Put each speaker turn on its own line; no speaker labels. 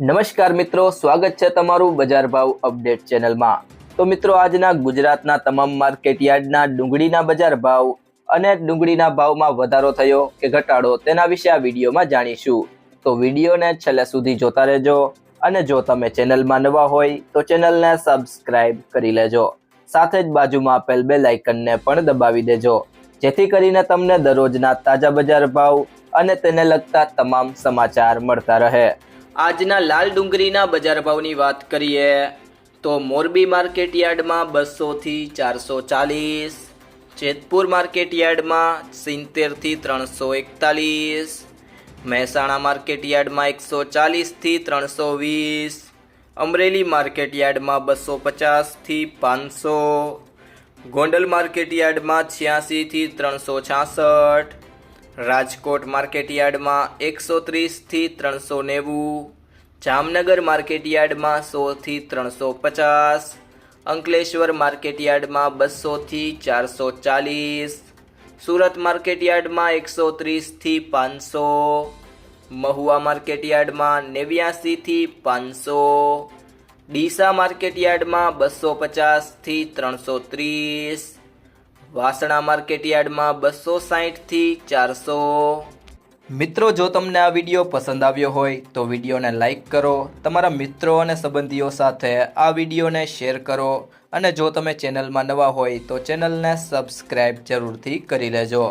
નમસ્કાર મિત્રો, સ્વાગત છે તમારું બજાર ભાવ અપડેટ ચેનલમાં। તો મિત્રો, આજના ગુજરાતના તમામ માર્કેટ યાર્ડના ડુંગળીના બજાર ભાવ અને ડુંગળીના ભાવમાં વધારો થયો કે ઘટાડો તેના વિશે આ વિડીયોમાં જાણીશું। તો વિડીયોને છેલ્લે સુધી જોતા રહેજો અને જો તમે ચેનલમાં નવા હોય તો ચેનલને સબસ્ક્રાઇબ કરી લેજો, સાથે જ બાજુમાં આપેલ બેલ આઇકનને પણ દબાવી દેજો, જેથી કરીને તમને દરરોજના તાજા બજાર ભાવ અને તેને લગતા તમામ સમાચાર મળતા રહે। આજના લાલ ડુંગળીના બજાર ભાવની વાત કરીએ તો મોરબી માર્કેટ યાર્ડમાં 200 થી 440, જેતપુર માર્કેટ યાર્ડમાં 70 થી 341, મહેસાણા માર્કેટ યાર્ડમાં 140 થી 320, અમરેલી માર્કેટ યાર્ડમાં 250 થી 500, ગોંડલ માર્કેટ યાર્ડમાં 86 થી 366, રાજકોટ માર્કેટ યાર્ડમાં 130 થી 390, જામનગર માર્કેટ યાર્ડમાં 100 થી 350, અંકલેશ્વર માર્કેટ યાર્ડમાં 200 થી 440, સુરત માર્કેટ યાર્ડમાં 130 થી 500, મહુવા માર્કેટ યાર્ડમાં 89 થી 500, ડીસા માર્કેટ યાર્ડમાં 250 થી 330, વાસણા માર્કેટ યાર્ડમાં 260 થી 400। મિત્રો, જો તમને આ વિડીયો પસંદ આવ્યો હોય તો વિડીયોને લાઈક કરો, તમારા મિત્રો અને સંબંધીઓ સાથે આ વિડીયોને શેર કરો અને જો તમે ચેનલમાં નવા હોય તો ચેનલને સબસ્ક્રાઇબ જરૂરથી કરી લેજો।